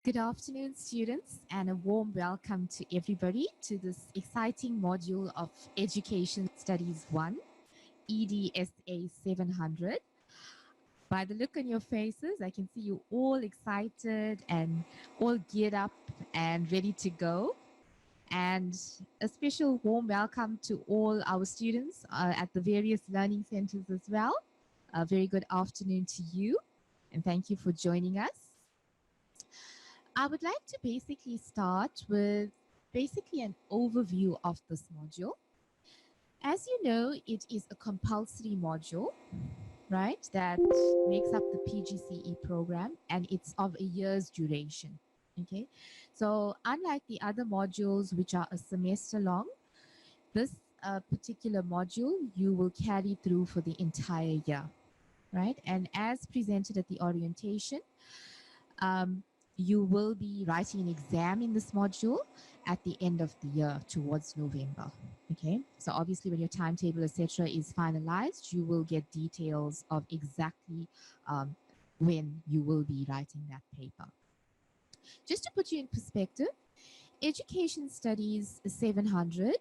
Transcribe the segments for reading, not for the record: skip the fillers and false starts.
Good afternoon, students, and a warm welcome to everybody to this exciting module of Education Studies 1, EDSA700. By the look on your faces, I can see you all excited and all geared up and ready to go. And a special warm welcome to all our students at the various learning centers as well. A very good afternoon to you, and thank you for joining us. I would like to basically start with an overview of this module. As you know, it is a compulsory module, right, that makes up the PGCE program, and it's of a year's duration. Okay, so unlike the other modules which are a semester long, this particular module you will carry through for the entire year, right? And as presented at the orientation, you will be writing an exam in this module at the end of the year towards November. Okay, so obviously when your timetable, etc., is finalized, you will get details of exactly when you will be writing that paper. Just to put you in perspective, Education Studies 700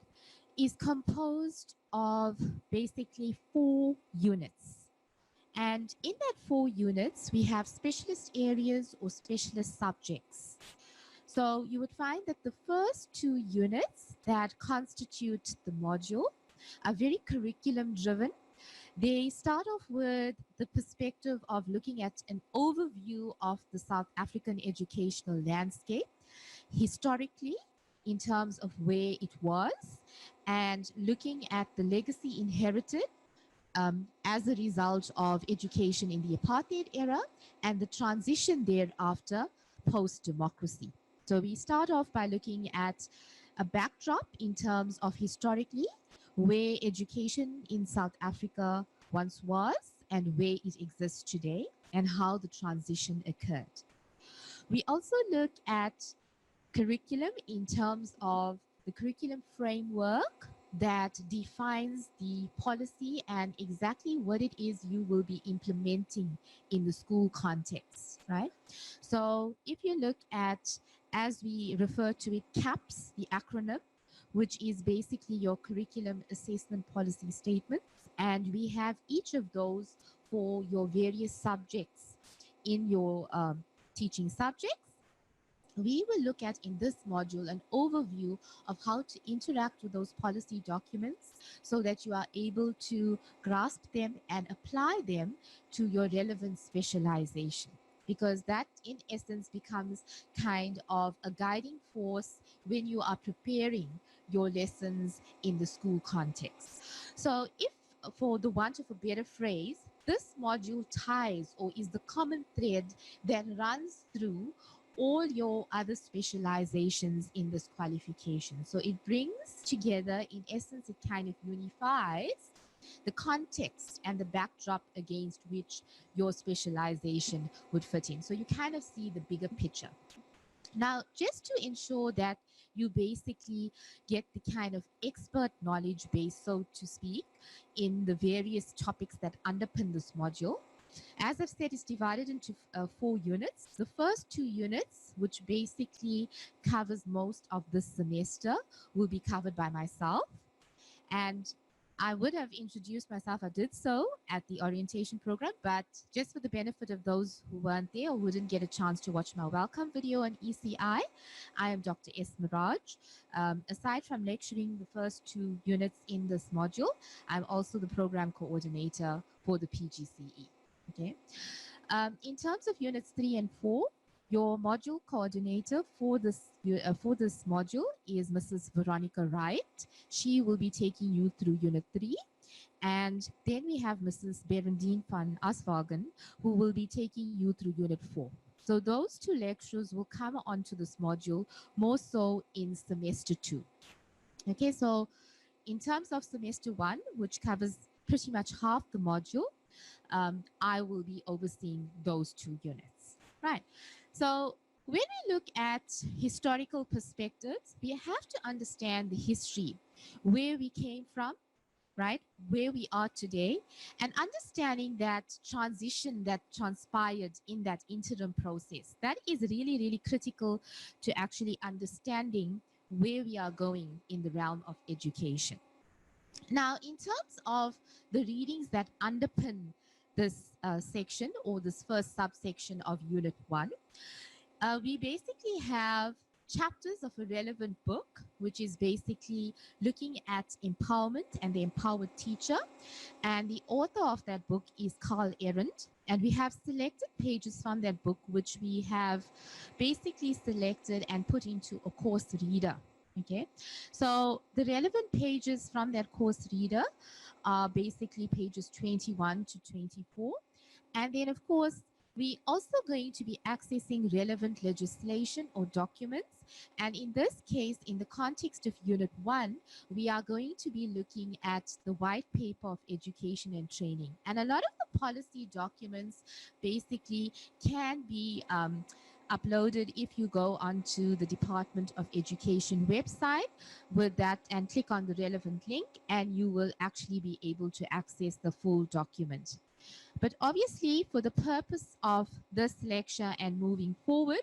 is composed of basically 4 units. And in that 4 units, we have specialist areas or specialist subjects. So you would find that the first 2 units that constitute the module are very curriculum driven. They start off with the perspective of looking at an overview of the South African educational landscape historically in terms of where it was, and looking at the legacy inherited as a result of education in the apartheid era and the transition thereafter post-democracy. So we start off by looking at a backdrop in terms of historically where education in South Africa once was and where it exists today and how the transition occurred. We also look at curriculum in terms of the curriculum framework that defines the policy and exactly what it is you will be implementing in the school context, right? So if you look at, as we refer to it, CAPS, the acronym, which is basically your curriculum assessment policy statements, and we have each of those for your various subjects in your teaching subjects. We will look at in this module an overview of how to interact with those policy documents so that you are able to grasp them and apply them to your relevant specialization, because that in essence becomes kind of a guiding force when you are preparing your lessons in the school context. So if, for the want of a better phrase, this module ties or is the common thread that runs through all your other specializations in this qualification. So it brings together, in essence, it kind of unifies the context and the backdrop against which your specialization would fit in. So you kind of see the bigger picture. Now, just to ensure that you basically get the kind of expert knowledge base, so to speak, in the various topics that underpin this module, as I've said, it's divided into 4 units. The first 2 units, which basically covers most of this semester, will be covered by myself. And I would have introduced myself, I did so at the orientation program, but just for the benefit of those who weren't there or who didn't get a chance to watch my welcome video on ECI, I am Dr. Esmeraj. Aside from lecturing the first 2 units in this module, I'm also the program coordinator for the PGCE. Okay. In terms of units 3 and 4, your module coordinator for this module is Mrs. Veronica Wright. She will be taking you through unit 3. And then we have Mrs. Berendine van Aswagen, who will be taking you through unit 4. So those 2 lecturers will come onto this module more so in semester 2. Okay, so in terms of semester 1, which covers pretty much half the module, I will be overseeing those 2 units, right? So when we look at historical perspectives, we have to understand the history, where we came from, right, where we are today, and understanding that transition that transpired in that interim process. That is really, really critical to actually understanding where we are going in the realm of education. Now, in terms of the readings that underpin this section or this first subsection of Unit 1, we basically have chapters of a relevant book, which is basically looking at empowerment and the empowered teacher. And the author of that book is Carl Arendt. And we have selected pages from that book, which we have basically selected and put into a course reader. Okay, so the relevant pages from that course reader are basically pages 21 to 24. And then, of course, we also going to be accessing relevant legislation or documents. And in this case, in the context of Unit 1, we are going to be looking at the White Paper of Education and Training. And a lot of the policy documents basically can be uploaded if you go onto the Department of Education website with that and click on the relevant link, and you will actually be able to access the full document. But obviously, for the purpose of this lecture and moving forward,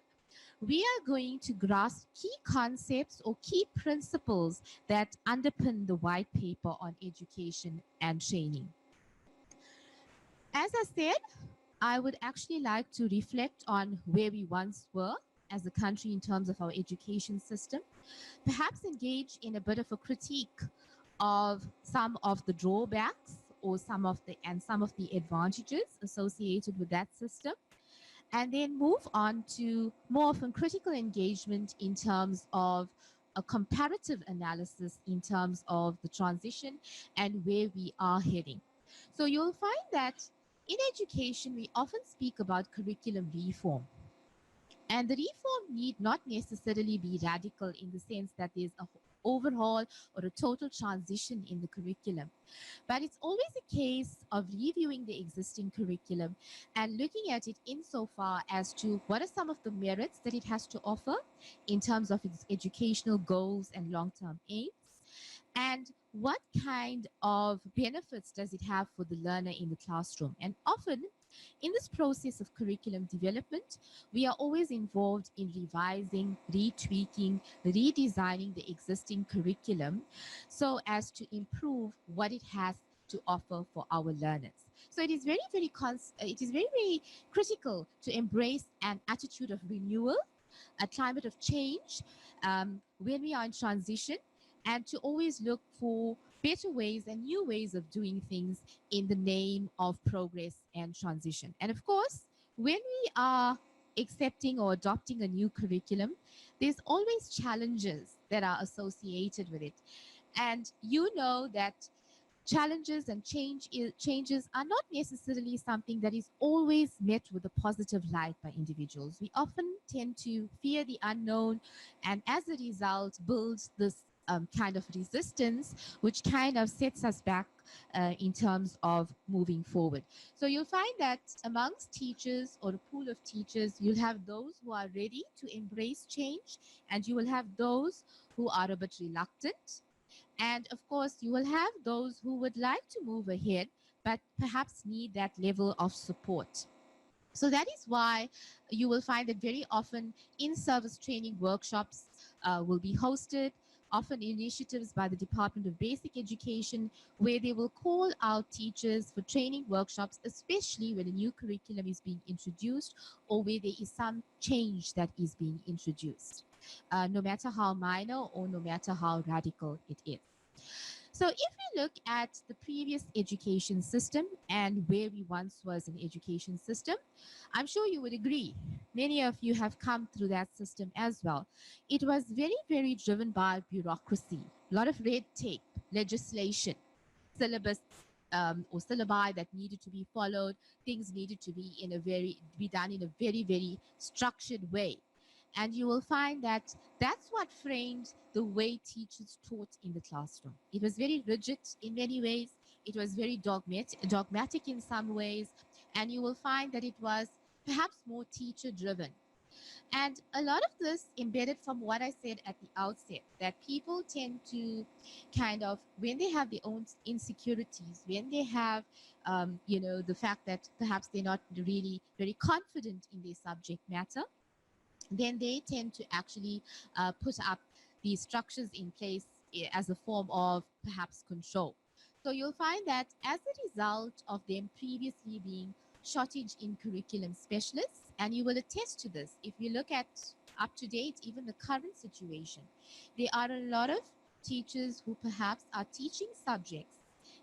we are going to grasp key concepts or key principles that underpin the white paper on education and training. As I said, I would actually like to reflect on where we once were as a country in terms of our education system, perhaps engage in a bit of a critique of some of the drawbacks or some of the advantages associated with that system, and then move on to more of a critical engagement in terms of a comparative analysis in terms of the transition and where we are heading. So you'll find that in education, we often speak about curriculum reform. And the reform need not necessarily be radical in the sense that there's an overhaul or a total transition in the curriculum. But it's always a case of reviewing the existing curriculum and looking at it insofar as to what are some of the merits that it has to offer in terms of its educational goals and long-term aims, and what kind of benefits does it have for the learner in the classroom. And often in this process of curriculum development, we are always involved in revising, retweaking, redesigning the existing curriculum so as to improve what it has to offer for our learners. So it is very critical to embrace an attitude of renewal, a climate of change when we are in transition, and to always look for better ways and new ways of doing things in the name of progress and transition. And of course, when we are accepting or adopting a new curriculum, there's always challenges that are associated with it. And you know that challenges and changes are not necessarily something that is always met with a positive light by individuals. We often tend to fear the unknown, and as a result, build this kind of resistance, which kind of sets us back in terms of moving forward. So you'll find that amongst teachers or a pool of teachers, you'll have those who are ready to embrace change, and you will have those who are a bit reluctant. And of course, you will have those who would like to move ahead, but perhaps need that level of support. So that is why you will find that very often in-service training workshops will be hosted, often initiatives by the Department of Basic Education, where they will call out teachers for training workshops, especially when a new curriculum is being introduced or where there is some change that is being introduced, no matter how minor or no matter how radical it is. So if we look at the previous education system and where we once was an education system, I'm sure you would agree. Many of you have come through that system as well. It was very, very driven by bureaucracy, a lot of red tape, legislation, syllabus or syllabi that needed to be followed. Things needed to be done in a very, very structured way. And you will find that that's what framed the way teachers taught in the classroom. It was very rigid in many ways. It was very dogmatic in some ways. And you will find that it was perhaps more teacher driven. And a lot of this embedded from what I said at the outset, that people tend to kind of, when they have their own insecurities, when they have, the fact that perhaps they're not really very confident in their subject matter, then they tend to actually put up these structures in place as a form of perhaps control. So you'll find that as a result of them previously being shortage in curriculum specialists, and you will attest to this if you look at up to date, even the current situation, there are a lot of teachers who perhaps are teaching subjects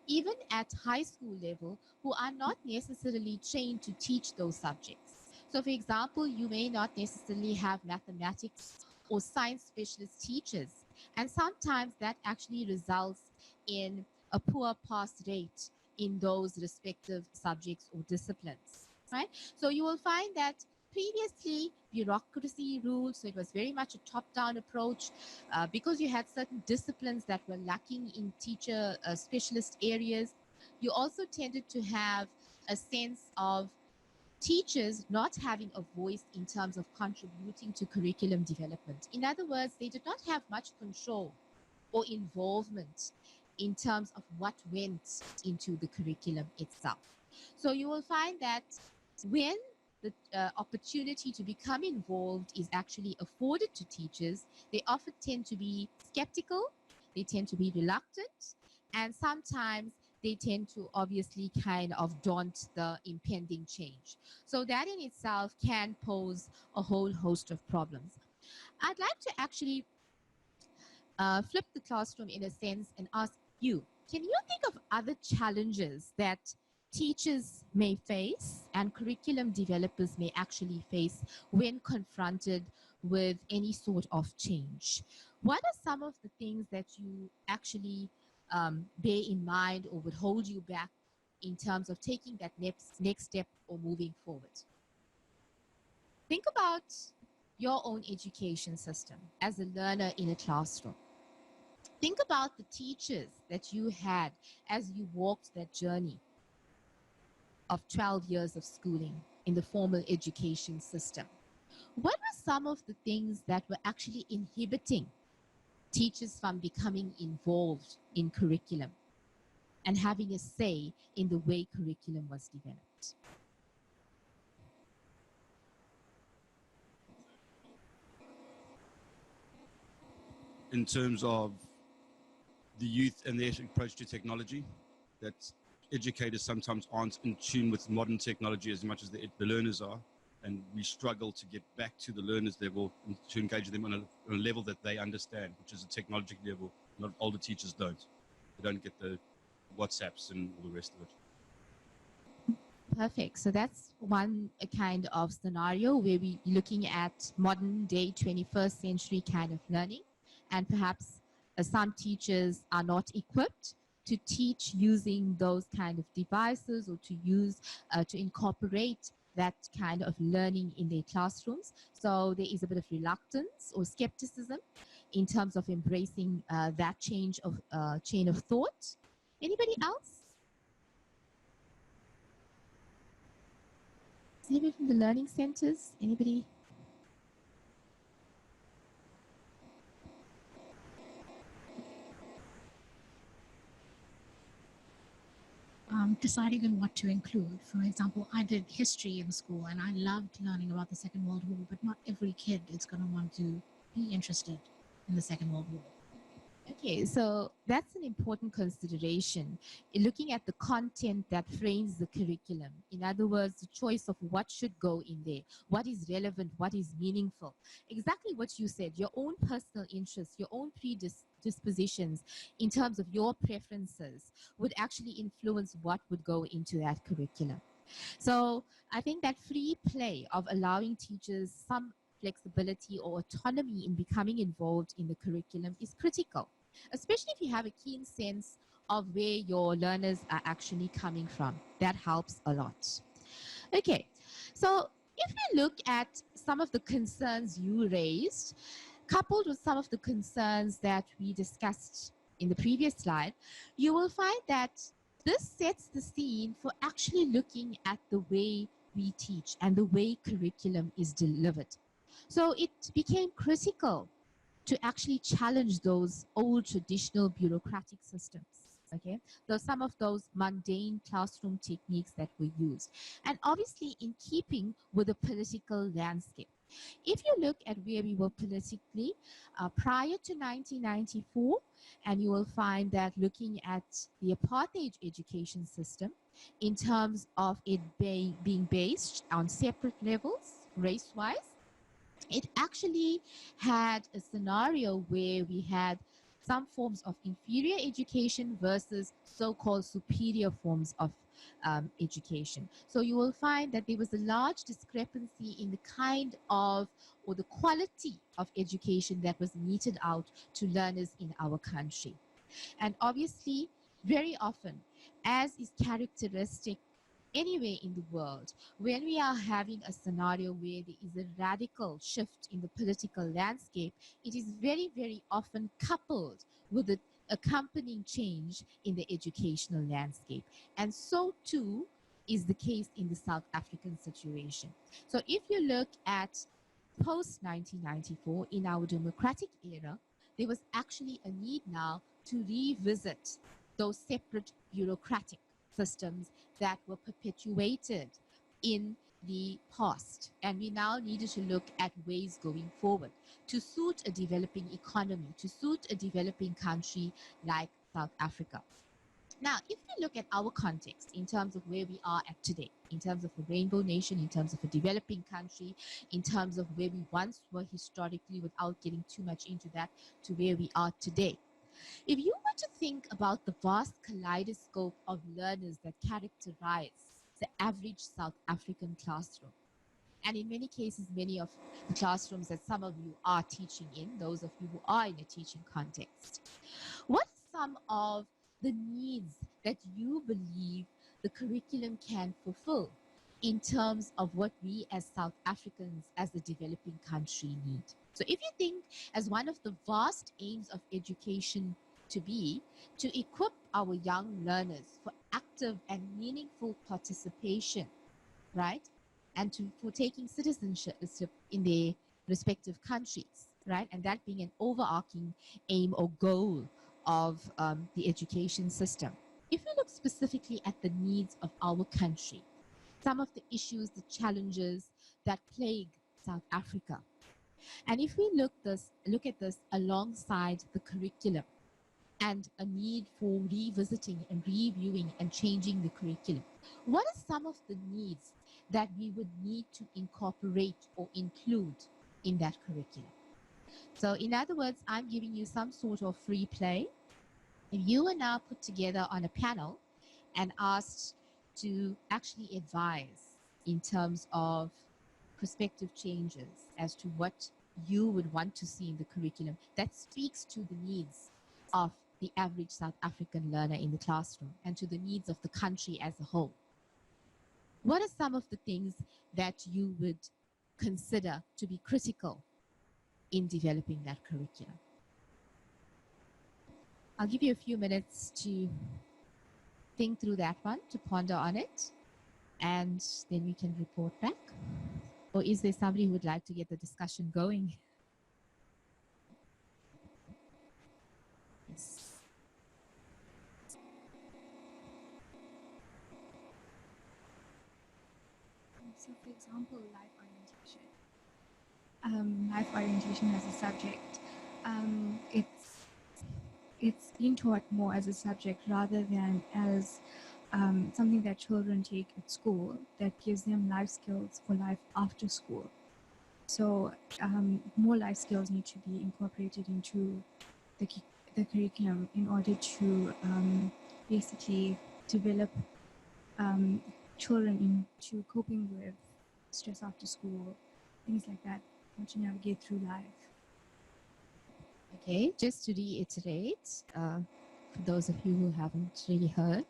even at high school level who are not necessarily trained to teach those subjects. So, for example, you may not necessarily have mathematics or science specialist teachers, and sometimes that actually results in a poor pass rate in those respective subjects or disciplines, right? So you will find that previously bureaucracy ruled, so it was very much a top-down approach because you had certain disciplines that were lacking in teacher specialist areas. You also tended to have a sense of teachers not having a voice in terms of contributing to curriculum development. In other words, they did not have much control or involvement in terms of what went into the curriculum itself. So you will find that when the opportunity to become involved is actually afforded to teachers, they often tend to be skeptical, they tend to be reluctant, and sometimes they tend to obviously kind of daunt the impending change. So that in itself can pose a whole host of problems. I'd like to actually flip the classroom in a sense and ask you, can you think of other challenges that teachers may face and curriculum developers may actually face when confronted with any sort of change? What are some of the things that you actually bear in mind or would hold you back in terms of taking that next step or moving forward? Think about your own education system as a learner in a classroom. Think about the teachers that you had as you walked that journey of 12 years of schooling in the formal education system. What were some of the things that were actually inhibiting teachers from becoming involved in curriculum and having a say in the way curriculum was developed? In terms of the youth and their approach to technology, that educators sometimes aren't in tune with modern technology as much as the learners are, and we struggle to get back to the learners level and to engage them on a level that they understand, which is a technological level. Not older teachers don't. They don't get the WhatsApps and all the rest of it. Perfect. So that's one kind of scenario where we're looking at modern day 21st century kind of learning, and perhaps some teachers are not equipped to teach using those kind of devices or to use to incorporate that kind of learning in their classrooms. So there is a bit of reluctance or skepticism in terms of embracing that change of chain of thought. Anybody else? Anybody from the learning centers? Anybody? Deciding on what to include. For example, I did history in school and I loved learning about the Second World War, but not every kid is going to want to be interested in the Second World War. Okay, so that's an important consideration in looking at the content that frames the curriculum. In other words, the choice of what should go in there, what is relevant, what is meaningful. Exactly what you said, your own personal interests, your own predispositions in terms of your preferences would actually influence what would go into that curriculum. So I think that free play of allowing teachers some flexibility or autonomy in becoming involved in the curriculum is critical, especially if you have a keen sense of where your learners are actually coming from. That helps a lot. Okay, so if we look at some of the concerns you raised, coupled with some of the concerns that we discussed in the previous slide, you will find that this sets the scene for actually looking at the way we teach and the way curriculum is delivered. So it became critical to actually challenge those old traditional bureaucratic systems. Okay, so some of those mundane classroom techniques that were used, and obviously in keeping with the political landscape. If you look at where we were politically prior to 1994, and you will find that looking at the apartheid education system in terms of it being based on separate levels, race-wise, it actually had a scenario where we had some forms of inferior education versus so-called superior forms of education. So you will find that there was a large discrepancy in the kind of or the quality of education that was meted out to learners in our country. And obviously, very often, as is characteristic anywhere in the world, when we are having a scenario where there is a radical shift in the political landscape, it is very, very often coupled with the accompanying change in the educational landscape. And so too is the case in the South African situation. So if you look at post 1994 in our democratic era, there was actually a need now to revisit those separate bureaucratic systems that were perpetuated in the past. And we now needed to look at ways going forward to suit a developing economy, to suit a developing country like South Africa. Now, if we look at our context in terms of where we are at today, in terms of a rainbow nation, in terms of a developing country, in terms of where we once were historically, without getting too much into that, to where we are today. If you were to think about the vast kaleidoscope of learners that characterize the average South African classroom, and in many cases, many of the classrooms that some of you are teaching in, those of you who are in a teaching context, what are some of the needs that you believe the curriculum can fulfill in terms of what we as South Africans, as a developing country, need? So if you think as one of the vast aims of education to be to equip our young learners for active and meaningful participation, right? And for taking citizenship in their respective countries, right? And that being an overarching aim or goal of the education system. If we look specifically at the needs of our country, some of the issues, the challenges that plague South Africa, and if we look at this alongside the curriculum and a need for revisiting and reviewing and changing the curriculum, what are some of the needs that we would need to incorporate or include in that curriculum? So in other words, I'm giving you some sort of free play. If you are now put together on a panel and asked to actually advise in terms of prospective changes as to what you would want to see in the curriculum that speaks to the needs of the average South African learner in the classroom and to the needs of the country as a whole, what are some of the things that you would consider to be critical in developing that curriculum? I'll give you a few minutes to think through that one, to ponder on it, and then we can report back. Or is there somebody who would like to get the discussion going? Yes. So, for example, life orientation. Life orientation as a subject, it's being taught more as a subject rather than as something that children take at school that gives them life skills for life after school. So more life skills need to be incorporated into the curriculum in order to basically develop children into coping with stress after school, things like that, how to navigate through life. Okay, just to reiterate, for those of you who haven't really heard,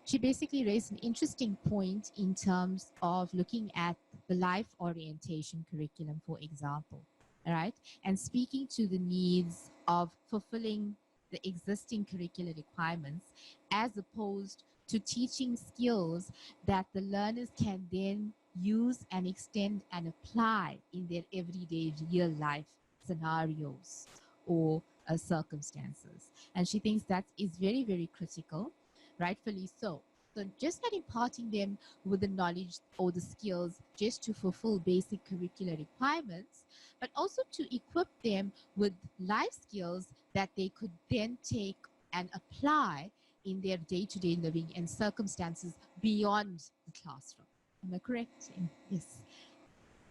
she basically raised an interesting point in terms of looking at the life orientation curriculum, for example, all right, and speaking to the needs of fulfilling the existing curricular requirements as opposed to teaching skills that the learners can then use and extend and apply in their everyday real life scenarios or circumstances. And she thinks that is very, very critical, rightfully so. So just not imparting them with the knowledge or the skills just to fulfill basic curricular requirements, but also to equip them with life skills that they could then take and apply in their day-to-day living and circumstances beyond the classroom. Am I correct? Yes.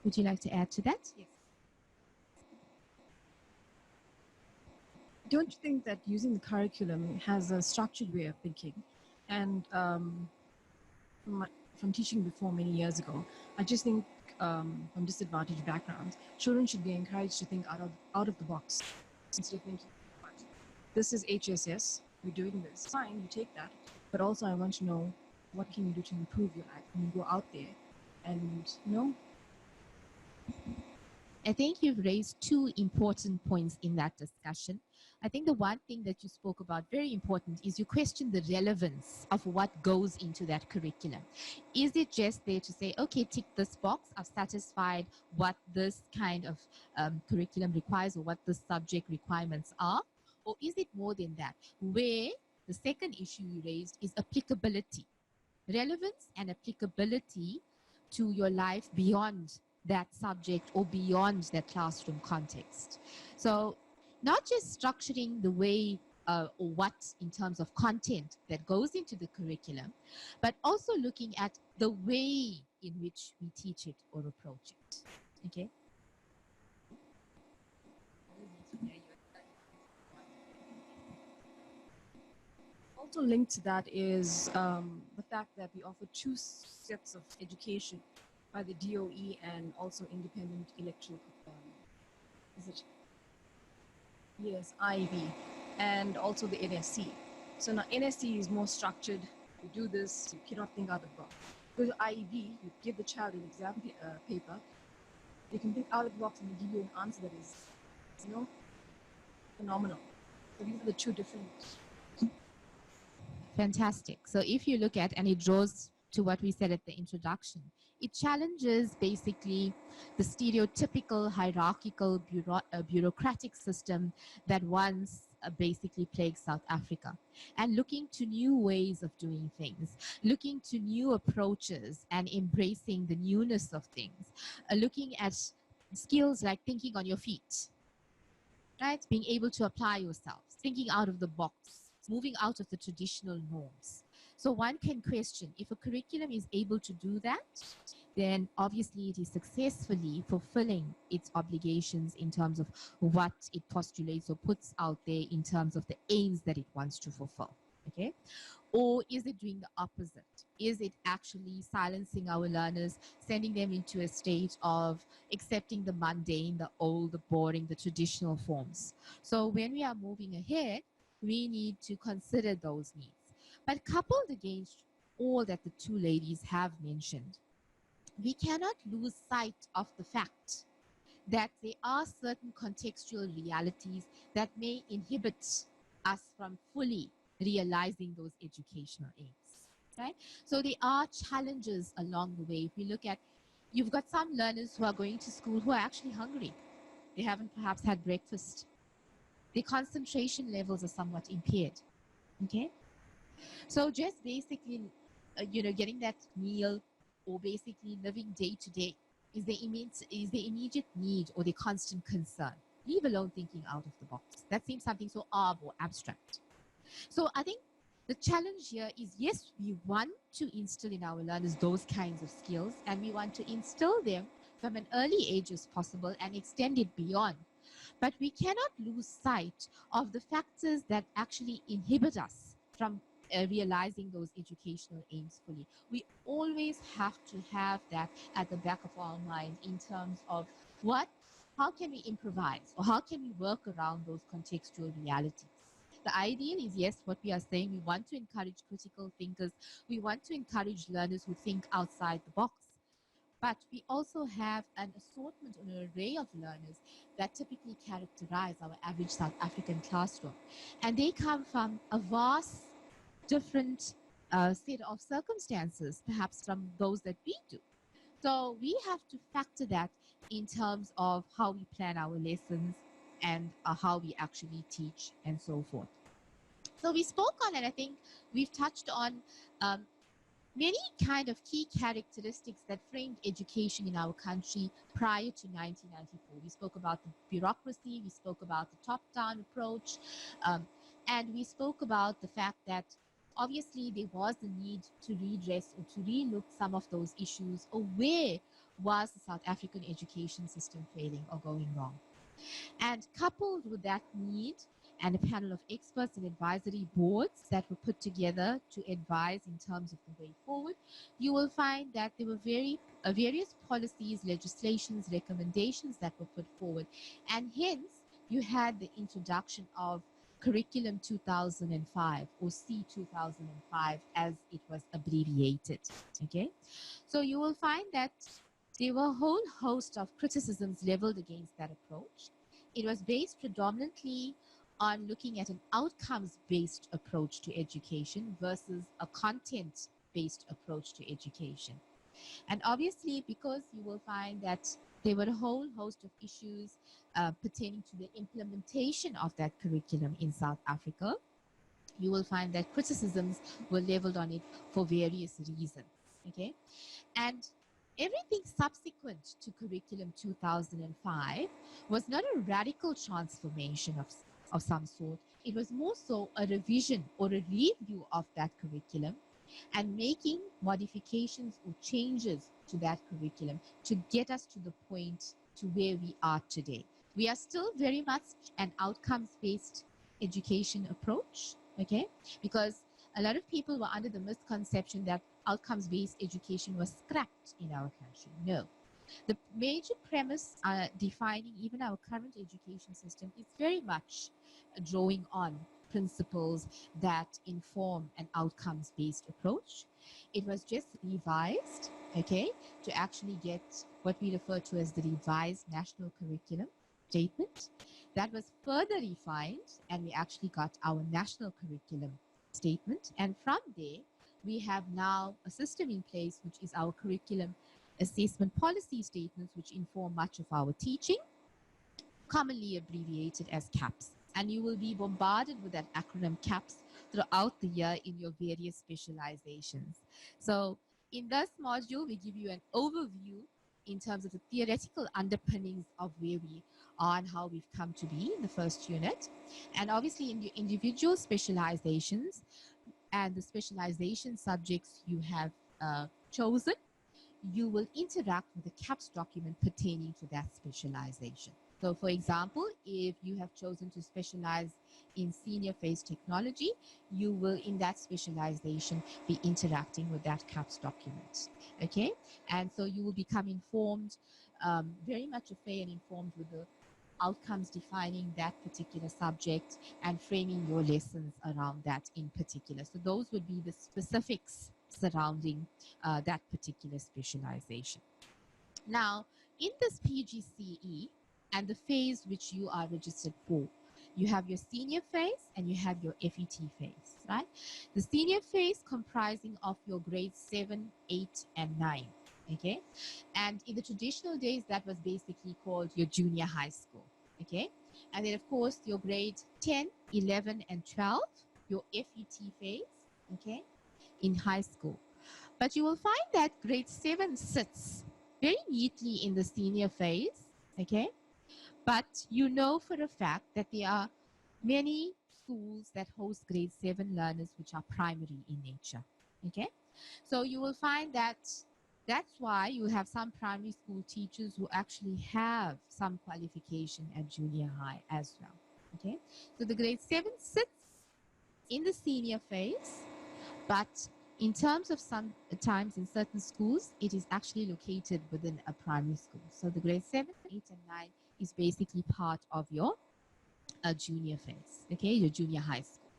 Would you like to add to that? Yes. Don't you think that using the curriculum has a structured way of thinking? And from teaching before many years ago, I just think from disadvantaged backgrounds, children should be encouraged to think out of the box instead of thinking, this is HSS, you're doing this. Fine, you take that. But also I want to know, what can you do to improve your life when you go out there and, you know? I think you've raised two important points in that discussion. I think the one thing that you spoke about, very important, is you question the relevance of what goes into that curriculum. Is it just there to say, okay, tick this box, I've satisfied what this kind of curriculum requires or what the subject requirements are? Or is it more than that? Where the second issue you raised is applicability. Relevance and applicability to your life beyond that subject or beyond that classroom context. So not just structuring the way or what in terms of content that goes into the curriculum, but also looking at the way in which we teach it or approach it. Okay? Also linked to that is the fact that we offer two sets of education by the DOE and also independent electoral, is it? Yes, IEB, and also the NSC. So now NSC is more structured. You do this, you cannot think out of the box. With IEB, you give the child an exam paper, they can think out of the box and they give you an answer that is, you know, phenomenal. So these are the two different. Fantastic. So if you look at, and it draws to what we said at the introduction, it challenges basically the stereotypical hierarchical bureaucratic system that once basically plagued South Africa, and looking to new ways of doing things, looking to new approaches and embracing the newness of things, looking at skills like thinking on your feet, right? Being able to apply yourself, thinking out of the box, moving out of the traditional norms. So one can question, if a curriculum is able to do that, then obviously it is successfully fulfilling its obligations in terms of what it postulates or puts out there in terms of the aims that it wants to fulfill. Okay? Or is it doing the opposite? Is it actually silencing our learners, sending them into a state of accepting the mundane, the old, the boring, the traditional forms? So when we are moving ahead, we need to consider those needs. But coupled against all that the two ladies have mentioned, we cannot lose sight of the fact that there are certain contextual realities that may inhibit us from fully realizing those educational aims, right? So there are challenges along the way. If we look at, you've got some learners who are going to school who are actually hungry. They haven't perhaps had breakfast. Their concentration levels are somewhat impaired, okay? So just basically, getting that meal or basically living day to day is the immediate need or the constant concern, leave alone thinking out of the box. That seems something so odd or abstract. So I think the challenge here is, yes, we want to instill in our learners those kinds of skills, and we want to instill them from an early age as possible and extend it beyond. But we cannot lose sight of the factors that actually inhibit us from realizing those educational aims fully. We always have to have that at the back of our mind in terms of how can we improvise, or how can we work around those contextual realities. The ideal is, yes, what we are saying, we want to encourage critical thinkers. We want to encourage learners who think outside the box. But we also have an assortment or an array of learners that typically characterize our average South African classroom. And they come from a vast, different set of circumstances, perhaps from those that we do. So we have to factor that in terms of how we plan our lessons and how we actually teach and so forth. So we spoke on, and I think we've touched on um, many kind of key characteristics that framed education in our country prior to 1994. We spoke about the bureaucracy, we spoke about the top-down approach, and we spoke about the fact that obviously there was the need to redress or to relook some of those issues, or where was the South African education system failing or going wrong. And coupled with that need and a panel of experts and advisory boards that were put together to advise in terms of the way forward, you will find that there were various policies, legislations, recommendations that were put forward. And hence, you had the introduction of Curriculum 2005, or C 2005 as it was abbreviated. Okay, so you will find that there were a whole host of criticisms leveled against that approach. It was based predominantly on looking at an outcomes-based approach to education versus a content-based approach to education. And obviously, because you will find that there were a whole host of issues pertaining to the implementation of that curriculum in South Africa, you will find that criticisms were leveled on it for various reasons. Okay, and everything subsequent to Curriculum 2005 was not a radical transformation of some sort. It was more so a revision or a review of that curriculum and making modifications or changes to that curriculum to get us to the point to where we are today. We are still very much an outcomes-based education approach, okay? Because a lot of people were under the misconception that outcomes-based education was scrapped in our country. No. The major premise defining even our current education system is very much drawing on principles that inform an outcomes-based approach. It was just revised, okay, to actually get what we refer to as the revised national curriculum statement. That was further refined, and we actually got our national curriculum statement. And from there, we have now a system in place, which is our curriculum assessment policy statements, which inform much of our teaching, commonly abbreviated as CAPS. And you will be bombarded with that acronym CAPS throughout the year in your various specializations. So in this module, we give you an overview in terms of the theoretical underpinnings of where we are and how we've come to be in the first unit. And obviously in your individual specializations and the specialization subjects you have chosen, you will interact with the CAPS document pertaining to that specialization. So for example, if you have chosen to specialize in senior phase technology, you will in that specialization be interacting with that CAPS document, okay? And so you will become informed, very much affair and informed with the outcomes defining that particular subject and framing your lessons around that in particular. So those would be the specifics surrounding that particular specialization. Now, in this PGCE and the phase which you are registered for, you have your senior phase and you have your FET phase, right? The senior phase comprising of your grades 7, 8, and 9, okay? And in the traditional days, that was basically called your junior high school, okay? And then, of course, your grade 10, 11, and 12, your FET phase, okay, in high school. But you will find that grade 7 sits very neatly in the senior phase, okay? But you know for a fact that there are many schools that host grade 7 learners which are primary in nature, okay? So you will find that that's why you have some primary school teachers who actually have some qualification at junior high as well, okay? So the grade 7 sits in the senior phase, but in terms of some times in certain schools, it is actually located within a primary school. So the grade 7, 8, and 9 is basically part of your junior phase, okay, your junior high school.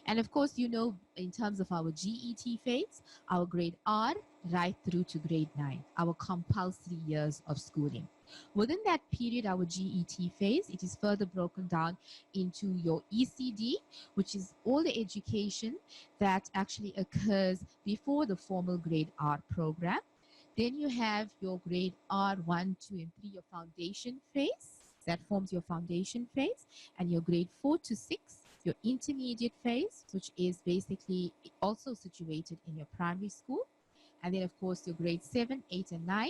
And of course, you know, in terms of our GET phase, our grade R right through to grade 9, our compulsory years of schooling. Within that period, our GET phase, it is further broken down into your ECD, which is all the education that actually occurs before the formal grade R program. Then you have your grade R1, 2, and 3, your foundation phase. That forms your foundation phase. And your grade 4 to 6, your intermediate phase, which is basically also situated in your primary school. And then, of course, your grade 7, 8, and 9,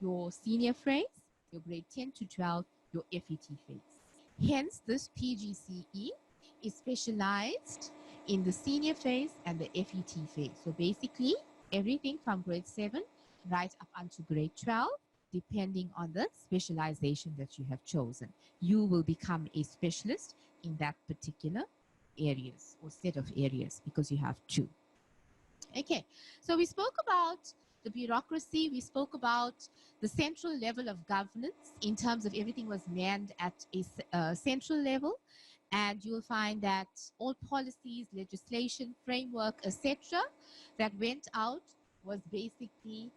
your senior phase, your grade 10 to 12, your FET phase. Hence, this PGCE is specialized in the senior phase and the FET phase. So basically, everything from grade 7 right up unto grade 12, depending on the specialization that you have chosen. You will become a specialist in that particular areas or set of areas because you have two. Okay, so we spoke about the bureaucracy, we spoke about the central level of governance in terms of everything was manned at a central level, and you will find that all policies, legislation, framework, etc. that went out was basically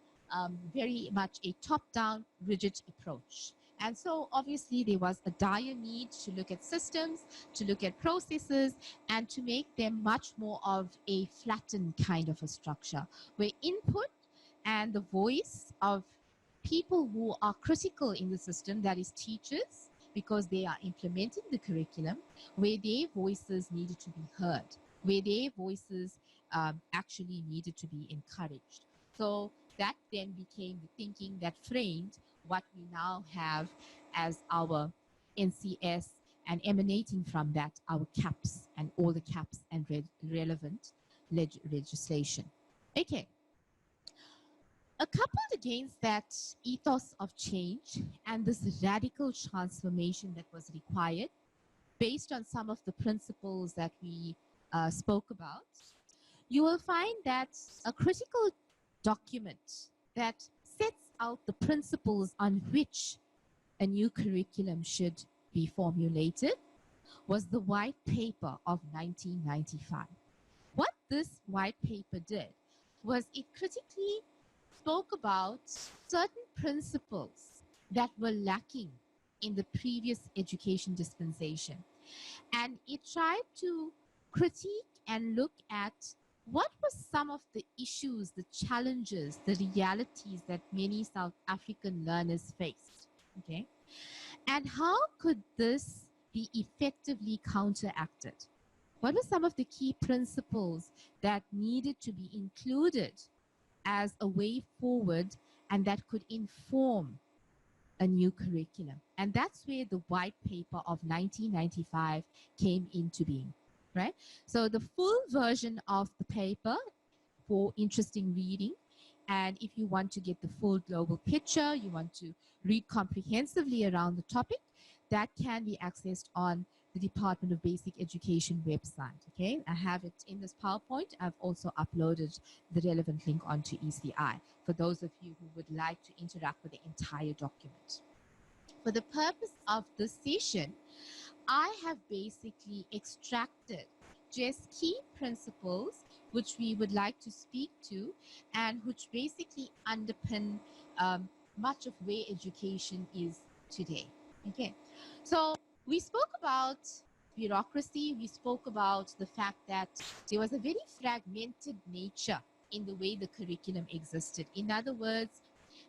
very much a top-down, rigid approach. And so obviously there was a dire need to look at systems, to look at processes, and to make them much more of a flattened kind of a structure, where input and the voice of people who are critical in the system, that is teachers, because they are implementing the curriculum, where their voices needed to be heard, where their voices actually needed to be encouraged. So that then became the thinking that framed what we now have as our NCS, and emanating from that, our CAPS and all the CAPS and relevant legislation. Okay. Coupled against that ethos of change and this radical transformation that was required based on some of the principles that we spoke about, you will find that a critical document that sets out the principles on which a new curriculum should be formulated was the White Paper of 1995. What this White Paper did was it critically spoke about certain principles that were lacking in the previous education dispensation. And it tried to critique and look at what were some of the issues, the challenges, the realities that many South African learners faced, okay? And how could this be effectively counteracted? What were some of the key principles that needed to be included as a way forward and that could inform a new curriculum? And that's where the White Paper of 1995 came into being, right? So the full version of the paper for interesting reading, and if you want to get the full global picture, you want to read comprehensively around the topic, that can be accessed on the Department of Basic Education website. Okay, I have it in this PowerPoint. I've also uploaded the relevant link onto ECI for those of you who would like to interact with the entire document. For the purpose of this session, I have basically extracted just key principles which we would like to speak to and which basically underpin much of where education is today. Okay, so we spoke about bureaucracy, we spoke about the fact that there was a very fragmented nature in the way the curriculum existed. In other words,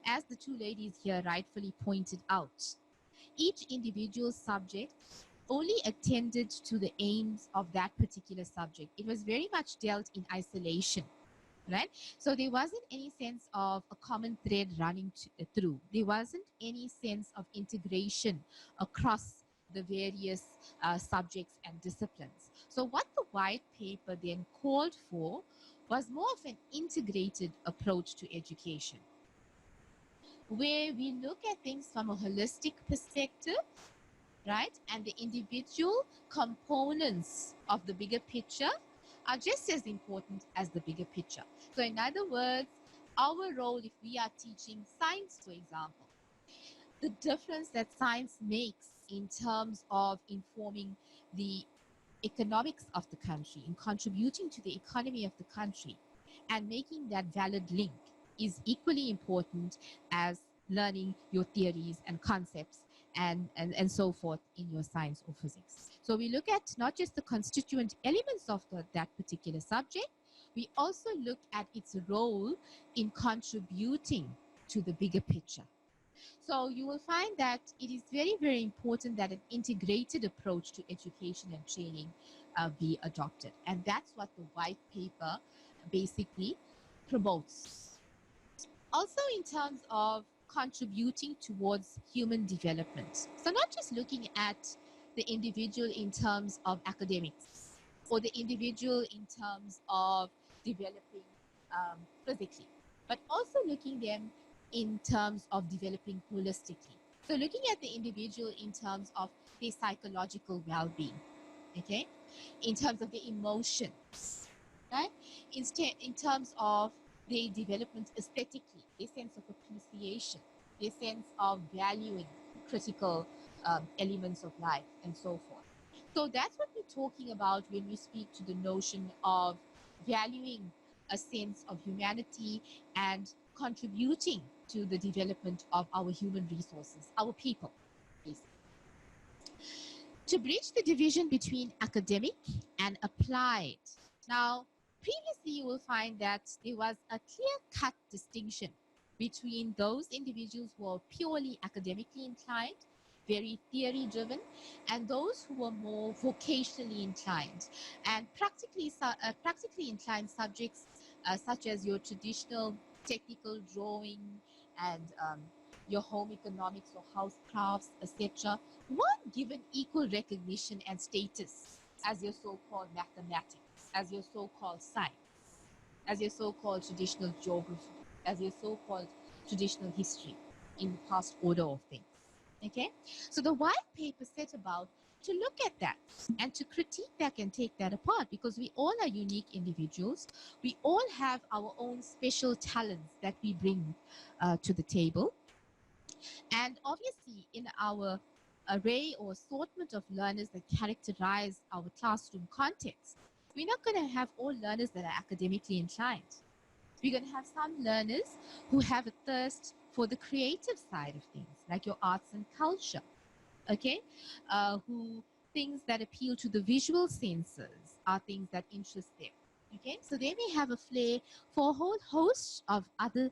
as the two ladies here rightfully pointed out, each individual subject only attended to the aims of that particular subject. It was very much dealt in isolation, right? So there wasn't any sense of a common thread running through. There wasn't any sense of integration across the various subjects and disciplines. So what the White Paper then called for was more of an integrated approach to education, where we look at things from a holistic perspective, right? And the individual components of the bigger picture are just as important as the bigger picture. So in other words, our role, if we are teaching science, for example, the difference that science makes in terms of informing the economics of the country, in contributing to the economy of the country, and making that valid link is equally important as learning your theories and concepts and so forth in your science or physics. So we look at not just the constituent elements of that particular subject, we also look at its role in contributing to the bigger picture. So you will find that it is very, very important that an integrated approach to education and training be adopted. And that's what the white paper basically promotes. Also in terms of contributing towards human development. So not just looking at the individual in terms of academics or the individual in terms of developing physically, but also looking them in terms of developing holistically. So looking at the individual in terms of their psychological well-being, okay, in terms of their emotions, right, in terms of their development aesthetically, their sense of appreciation, their sense of valuing critical elements of life, and so forth. So that's what we're talking about when we speak to the notion of valuing a sense of humanity and contributing to the development of our human resources, our people, basically. To bridge the division between academic and applied. Now, previously you will find that there was a clear-cut distinction between those individuals who are purely academically inclined, very theory-driven, and those who were more vocationally inclined and practically inclined subjects such as your traditional technical drawing and your home economics or house crafts, etc., weren't given equal recognition and status as your so-called mathematics, as your so-called science, as your so-called traditional geography, as your so-called traditional history in the past order of things. Okay, so the white paper set about to look at that and to critique that and take that apart, because we all are unique individuals. We all have our own special talents that we bring to the table. And obviously, in our array or assortment of learners that characterize our classroom context, we're not going to have all learners that are academically inclined. We're going to have some learners who have a thirst for the creative side of things, like your arts and culture, okay? Who things that appeal to the visual senses are things that interest them, okay? So they may have a flair for a whole host of other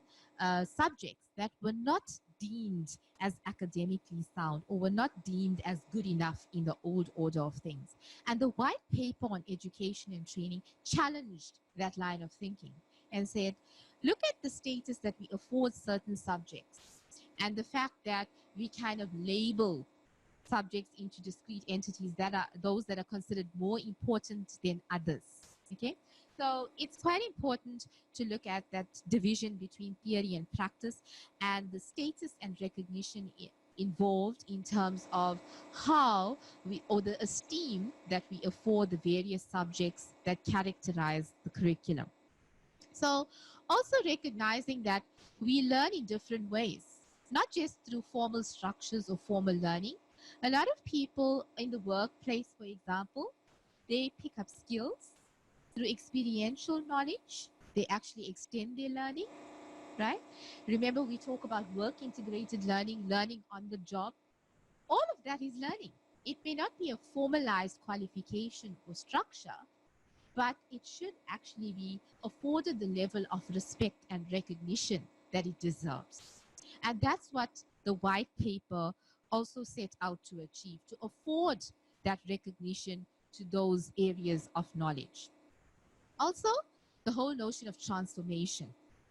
subjects that were not deemed as academically sound or were not deemed as good enough in the old order of things. And the white paper on education and training challenged that line of thinking and said, look at the status that we afford certain subjects and the fact that we kind of label subjects into discrete entities that are those that are considered more important than others. Okay, so it's quite important to look at that division between theory and practice and the status and recognition involved in terms of how we, or the esteem that we afford the various subjects that characterize the curriculum. So also recognizing that we learn in different ways, not just through formal structures or formal learning. A lot of people in the workplace, for example, they pick up skills through experiential knowledge. They actually extend their learning, right? Remember, we talk about work integrated learning, learning on the job. All of that is learning. It may not be a formalized qualification or structure, but it should actually be afforded the level of respect and recognition that it deserves. And that's what the white paper also set out to achieve, to afford that recognition to those areas of knowledge. Also, the whole notion of transformation.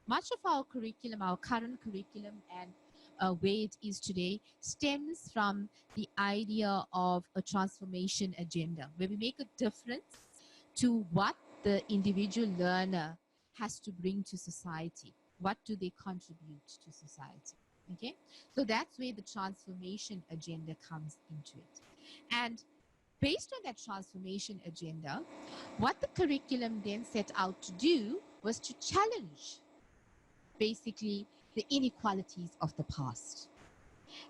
Much of our curriculum, our current curriculum and where it is today stems from the idea of a transformation agenda, where we make a difference to what the individual learner has to bring to society. What do they contribute to society? Okay, so that's where the transformation agenda comes into it. And based on that transformation agenda, what the curriculum then set out to do was to challenge basically the inequalities of the past.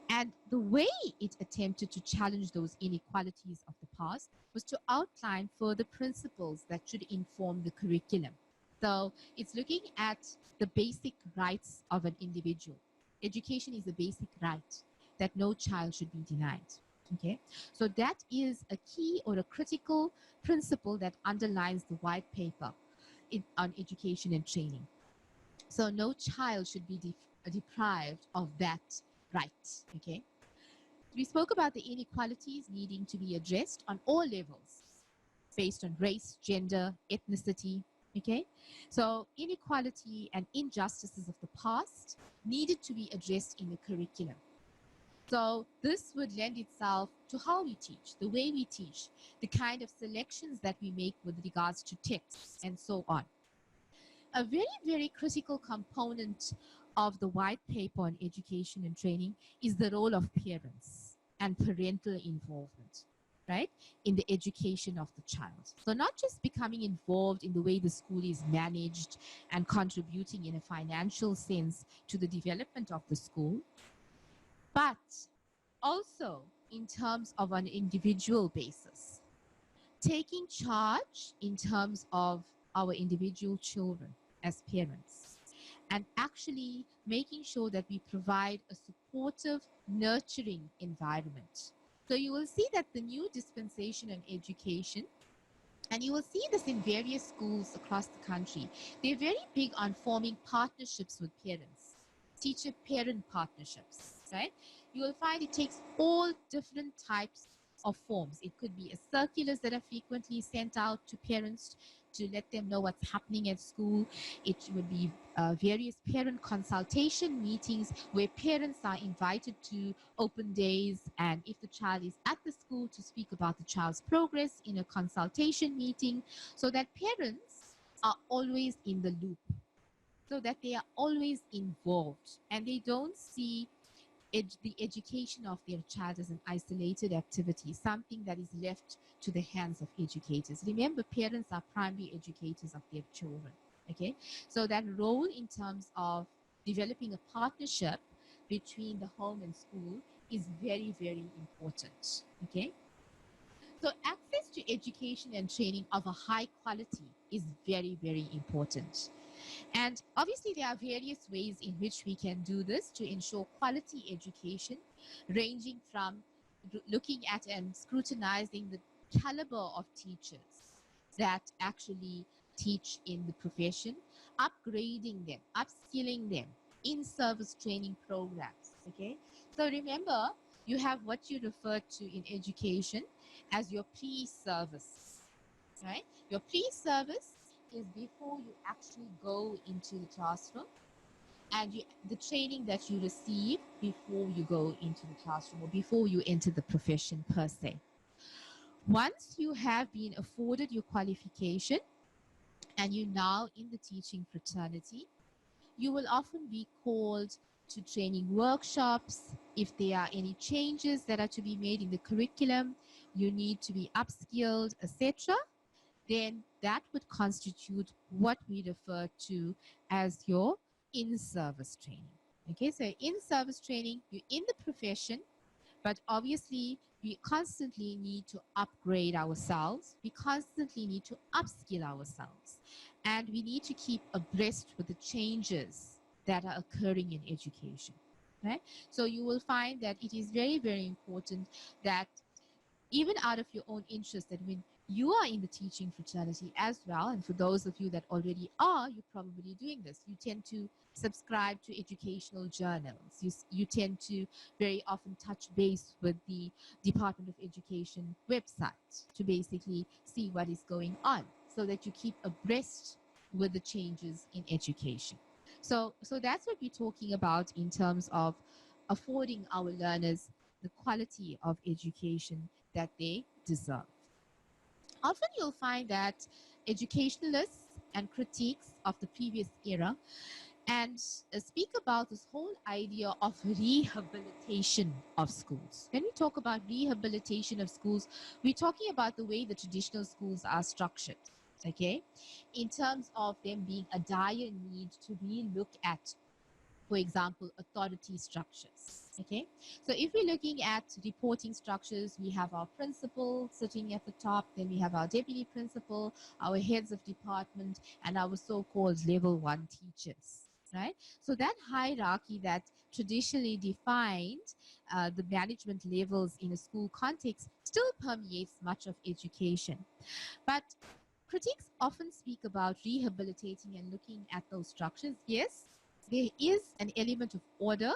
And the way it attempted to challenge those inequalities of the past was to outline further principles that should inform the curriculum. So it's looking at the basic rights of an individual. Education is a basic right that no child should be denied. Okay, so that is a key or a critical principle that underlines the white paper on education and training. So no child should be deprived of that right. Okay. We spoke about the inequalities needing to be addressed on all levels based on race, gender, ethnicity. Okay, so inequality and injustices of the past needed to be addressed in the curriculum. So this would lend itself to how we teach, the way we teach, the kind of selections that we make with regards to texts and so on. A very, very critical component of the white paper on education and training is the role of parents and parental involvement, right, in the education of the child. So not just becoming involved in the way the school is managed and contributing in a financial sense to the development of the school, but also in terms of an individual basis, taking charge in terms of our individual children as parents, and actually making sure that we provide a supportive, nurturing environment. So you will see that the new dispensation on education, and you will see this in various schools across the country, they're very big on forming partnerships with parents, teacher-parent partnerships, right? You will find it takes all different types of forms. It could be circulars that are frequently sent out to parents to let them know what's happening at school. It would be various parent consultation meetings where parents are invited to open days, and if the child is at the school, to speak about the child's progress in a consultation meeting, so that parents are always in the loop, so that they are always involved and they don't see the education of their child as an isolated activity, something that is left to the hands of educators. Remember, parents are primary educators of their children. Okay, so that role in terms of developing a partnership between the home and school is very, very important. Okay, so access to education and training of a high quality is very, very important. And obviously, there are various ways in which we can do this to ensure quality education, ranging from looking at and scrutinizing the caliber of teachers that actually teach in the profession, upgrading them, upskilling them, in-service training programs. Okay, so remember, you have what you refer to in education as your pre-service, right? Your pre-service is before you actually go into the classroom, and the training that you receive before you go into the classroom or before you enter the profession per se. Once you have been afforded your qualification and you're now in the teaching fraternity, you will often be called to training workshops. If there are any changes that are to be made in the curriculum, you need to be upskilled, etc., then that would constitute what we refer to as your in-service training. Okay, so in-service training, you're in the profession, but obviously we constantly need to upgrade ourselves. We constantly need to upskill ourselves. And we need to keep abreast with the changes that are occurring in education. Right? So you will find that it is very, very important that even out of your own interest, that when you are in the teaching fraternity as well, and for those of you that already are, you're probably doing this. You tend to subscribe to educational journals. You tend to very often touch base with the Department of Education website to basically see what is going on, so that you keep abreast with the changes in education. So that's what we're talking about in terms of affording our learners the quality of education that they deserve. Often you'll find that educationalists and critiques of the previous era and speak about this whole idea of rehabilitation of schools. When we talk about rehabilitation of schools, we're talking about the way the traditional schools are structured, okay, in terms of them being a dire need to re-look at, for example, authority structures. Okay, so if we're looking at reporting structures, we have our principal sitting at the top, then we have our deputy principal, our heads of department, and our so-called level 1 teachers. Right? So that hierarchy that traditionally defined the management levels in a school context still permeates much of education. But critics often speak about rehabilitating and looking at those structures. Yes, there is an element of order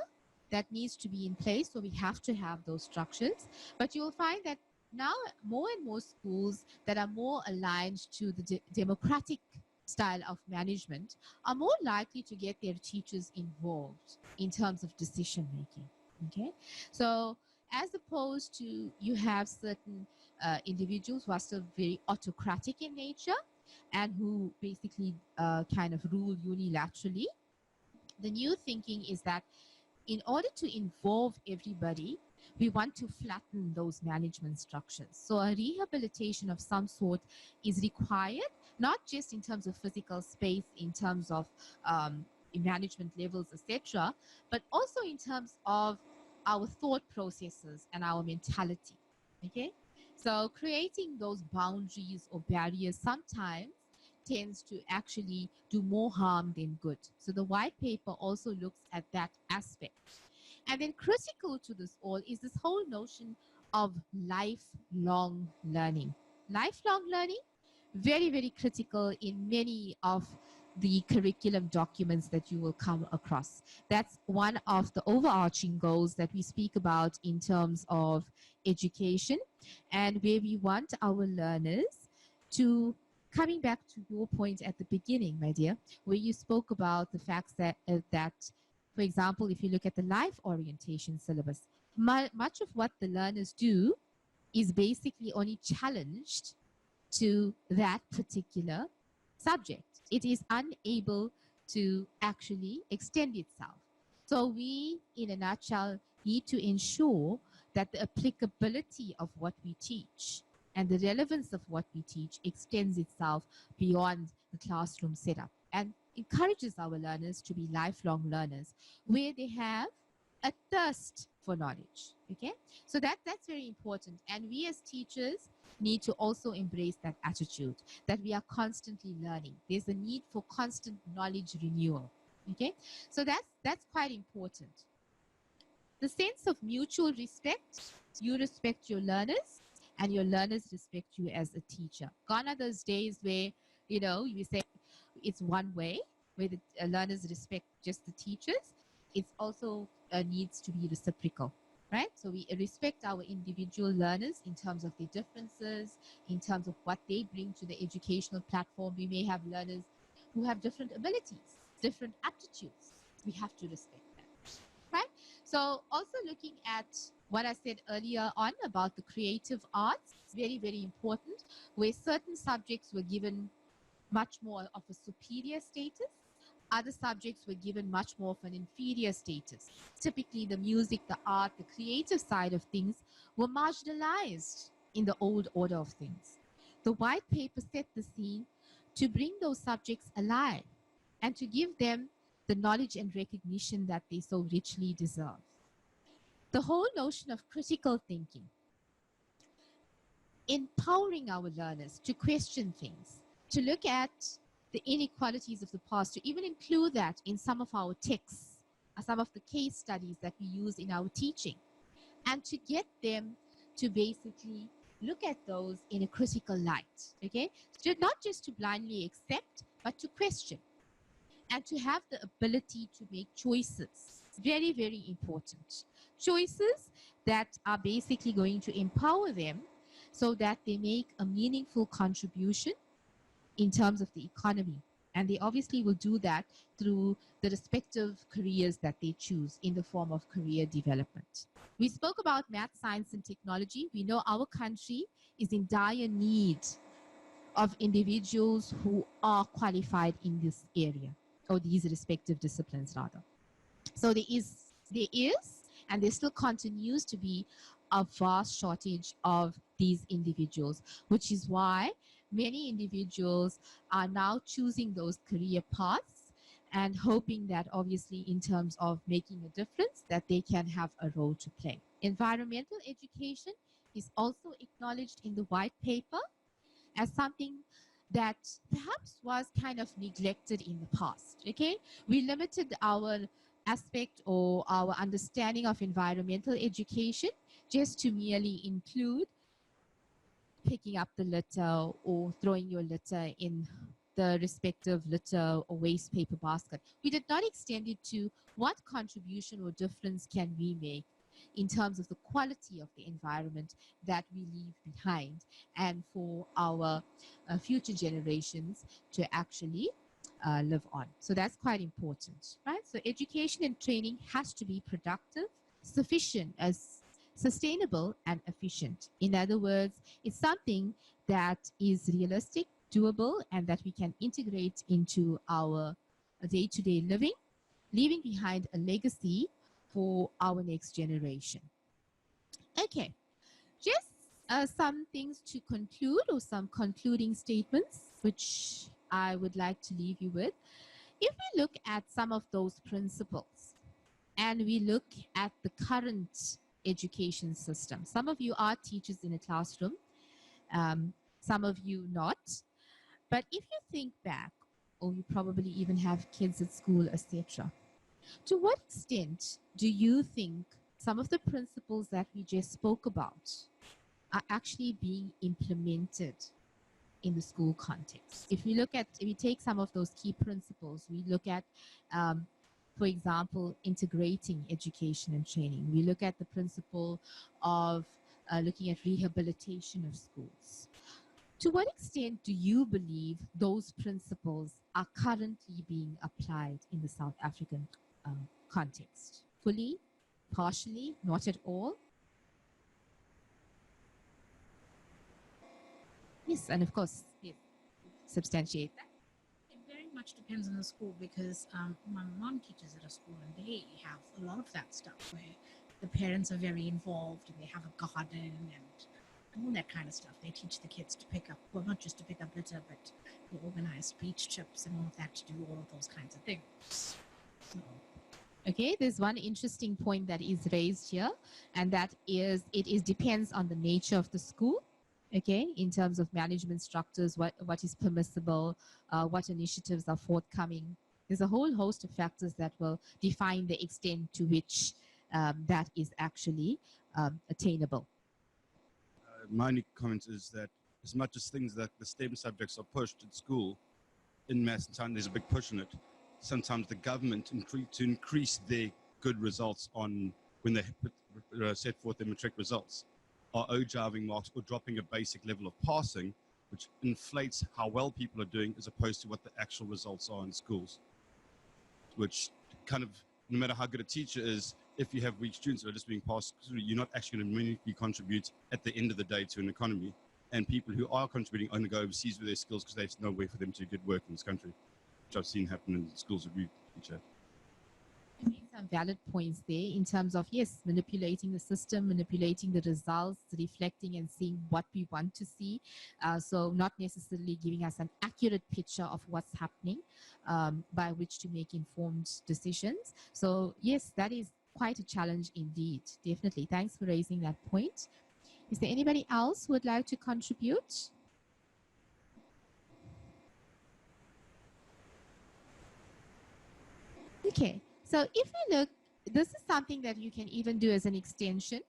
that needs to be in place, so we have to have those structures. But you'll find that now more and more schools that are more aligned to the democratic style of management are more likely to get their teachers involved in terms of decision making. Okay, so as opposed to you have certain individuals who are still very autocratic in nature and who basically kind of rule unilaterally, the new thinking is that in order to involve everybody, we want to flatten those management structures. So a rehabilitation of some sort is required, not just in terms of physical space, in terms of management levels, etc., but also in terms of our thought processes and our mentality. Okay, so creating those boundaries or barriers sometimes tends to actually do more harm than good. So the white paper also looks at that aspect. And then critical to this all is this whole notion of lifelong learning. Lifelong learning, very, very critical in many of the curriculum documents that you will come across. That's one of the overarching goals that we speak about in terms of education, and where we want our learners to, coming back to your point at the beginning, my dear, where you spoke about the fact that, for example, if you look at the life orientation syllabus, much of what the learners do is basically only challenged to that particular subject. It is unable to actually extend itself. So we, in a nutshell, need to ensure that the applicability of what we teach and the relevance of what we teach extends itself beyond the classroom setup and encourages our learners to be lifelong learners where they have a thirst for knowledge. Okay, so that's very important, and we as teachers need to also embrace that attitude that we are constantly learning. There's a need for constant knowledge renewal. Okay, so that's quite important. The sense of mutual respect, you respect your learners and your learners respect you as a teacher. Gone are those days where, you know, you say it's one way, where the learners respect just the teachers. It's also needs to be reciprocal, right? So we respect our individual learners in terms of their differences, in terms of what they bring to the educational platform. We may have learners who have different abilities, different aptitudes. We have to respect that, right? So also looking at what I said earlier on about the creative arts, very, very important, where certain subjects were given much more of a superior status. Other subjects were given much more of an inferior status. Typically, the music, the art, the creative side of things were marginalized in the old order of things. The white paper set the scene to bring those subjects alive and to give them the knowledge and recognition that they so richly deserve. The whole notion of critical thinking, empowering our learners to question things, to look at the inequalities of the past, to even include that in some of our texts, some of the case studies that we use in our teaching, and to get them to basically look at those in a critical light, okay? So not just to blindly accept, but to question and to have the ability to make choices. Very, very important. Choices that are basically going to empower them so that they make a meaningful contribution in terms of the economy. And they obviously will do that through the respective careers that they choose in the form of career development. We spoke about math, science, and technology. We know our country is in dire need of individuals who are qualified in this area, or these respective disciplines rather. So there is, and there still continues to be a vast shortage of these individuals, which is why many individuals are now choosing those career paths and hoping that obviously in terms of making a difference that they can have a role to play. Environmental education is also acknowledged in the white paper as something that perhaps was kind of neglected in the past, okay? We limited our aspect or our understanding of environmental education just to merely include picking up the litter or throwing your litter in the respective litter or waste paper basket. We did not extend it to what contribution or difference can we make in terms of the quality of the environment that we leave behind, and for our future generations to actually live on. So that's quite important, right? So education and training has to be productive, sufficient, as sustainable and efficient. In other words, it's something that is realistic, doable, and that we can integrate into our day-to-day living, leaving behind a legacy for our next generation. Okay, just some things to conclude, or some concluding statements, which I would like to leave you with. If we look at some of those principles and we look at the current education system, some of you are teachers in a classroom, some of you not. But if you think back, or you probably even have kids at school, etc., to what extent do you think some of the principles that we just spoke about are actually being implemented in the school context? If we take some of those key principles, we look at, for example, integrating education and training. We look at the principle of looking at rehabilitation of schools. To what extent do you believe those principles are currently being applied in the South African context? Fully, partially, not at all? Yes, and of course, yes, substantiate that. It very much depends on the school, because my mom teaches at a school and they have a lot of that stuff where the parents are very involved and they have a garden and all that kind of stuff. They teach the kids to pick up, well, not just to pick up litter, but to organize beach trips and all of that, to do all of those kinds of things. So, okay, there's one interesting point that is raised here, and that is it depends on the nature of the school. Okay, in terms of management structures, what is permissible, what initiatives are forthcoming. There's a whole host of factors that will define the extent to which that is actually attainable. My only comment is that as much as things that the STEM subjects are pushed at school, in maths and science, there's a big push in it. Sometimes the government, to increase their good results on when they set forth their matric results, are O-driving marks or dropping a basic level of passing, which inflates how well people are doing as opposed to what the actual results are in schools. Which kind of, no matter how good a teacher is, if you have weak students that are just being passed through, you're not actually going to meaningfully contribute at the end of the day to an economy. And people who are contributing are going to go overseas with their skills because there's no way for them to do good work in this country, which I've seen happen in schools that we teach at. You made some valid points there in terms of, yes, manipulating the system, manipulating the results, reflecting and seeing what we want to see. So not necessarily giving us an accurate picture of what's happening by which to make informed decisions. So yes, that is quite a challenge indeed, definitely. Thanks for raising that point. Is there anybody else who would like to contribute? Okay. So if we look, this is something that you can even do as an extension.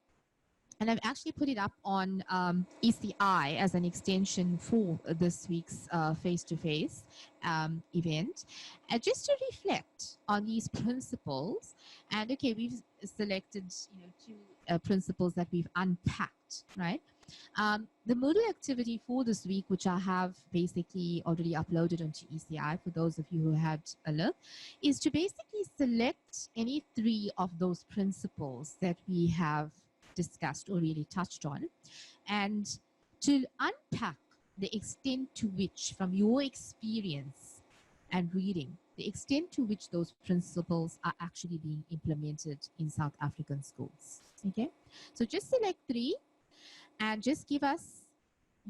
And I've actually put it up on ECI as an extension for this week's face-to-face event. Just to reflect on these principles. And okay, we've selected two principles that we've unpacked, right? The Moodle activity for this week, which I have basically already uploaded onto ECI for those of you who had a look, is to basically select any three of those principles that we have discussed or really touched on, and to unpack the extent to which, from your experience and reading, the extent to which those principles are actually being implemented in South African schools. Okay, so just select three and just give us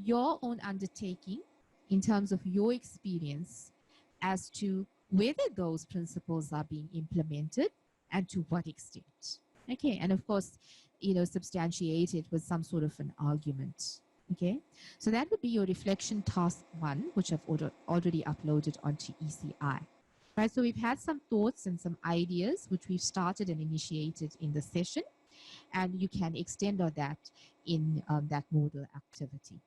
your own undertaking in terms of your experience as to whether those principles are being implemented and to what extent. Okay, and of course, substantiate it with some sort of an argument. Okay, so that would be your reflection task 1, which I've already uploaded onto ECI. Right, so we've had some thoughts and some ideas which we've started and initiated in the session, and you can extend on that in that Moodle activity.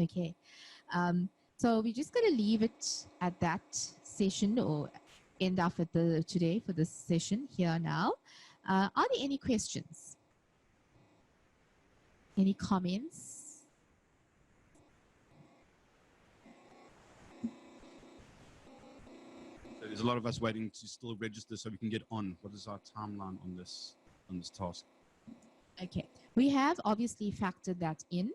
Okay, So we're just going to leave it at that session, or end off at the today for this session here now. Are there any questions? Any comments? So there's a lot of us waiting to still register so we can get on. What is our timeline on this task? Okay, we have obviously factored that in.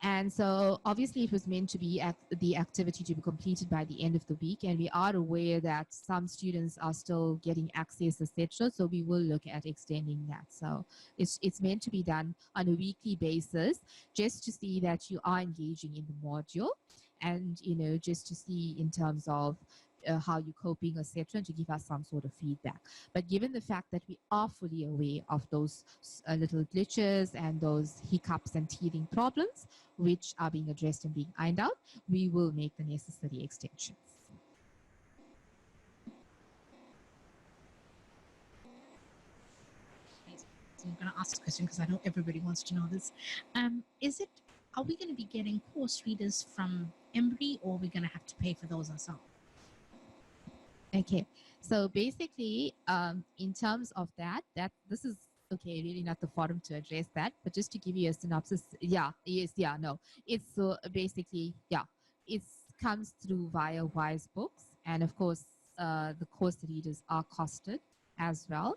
And so obviously it was meant to be the activity to be completed by the end of the week. And we are aware that some students are still getting access, etc. So we will look at extending that. So it's meant to be done on a weekly basis, just to see that you are engaging in the module, and, you know, just to see in terms of how you're coping, etc., and to give us some sort of feedback. But given the fact that we are fully aware of those little glitches and those hiccups and teething problems, which are being addressed and being ironed out, we will make the necessary extensions. So I'm going to ask this question because I know everybody wants to know this. Are we going to be getting course readers from Embry, or are we going to have to pay for those ourselves? Okay, so basically, in terms of that this is okay, really not the forum to address that, but just to give you a synopsis, it's so basically, it comes through via Wise Books, and of course, the course readers are costed as well.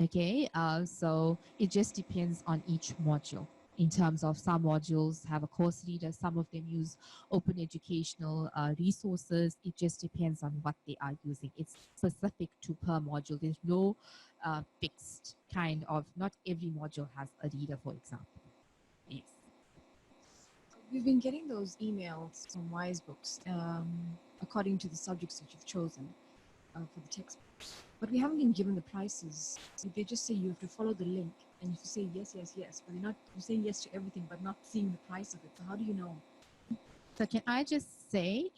Okay, so it just depends on each module. In terms of some modules have a course reader, some of them use open educational resources. It just depends on what they are using. It's specific to per module. There's no fixed kind of, not every module has a reader, for example. Yes. We've been getting those emails from Wise Books according to the subjects that you've chosen for the textbooks. But we haven't been given the prices. They just say you have to follow the link and you have to say yes, yes, yes. But you're saying yes to everything, but not seeing the price of it. So how do you know? So can I just say,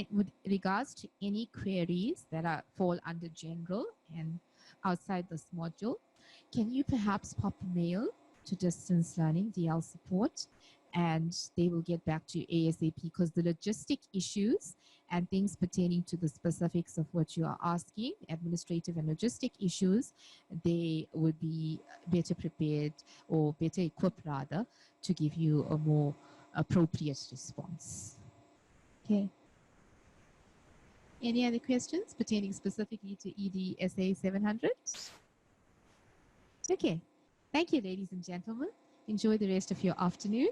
with regards to any queries that fall under general and outside this module, can you perhaps pop a mail to Distance Learning DL Support, and they will get back to you ASAP, because the logistic issues and things pertaining to the specifics of what you are asking, administrative and logistic issues, they would be better prepared, or better equipped rather, to give you a more appropriate response. Okay. Any other questions pertaining specifically to EDSA700? Okay. Thank you, ladies and gentlemen. Enjoy the rest of your afternoon.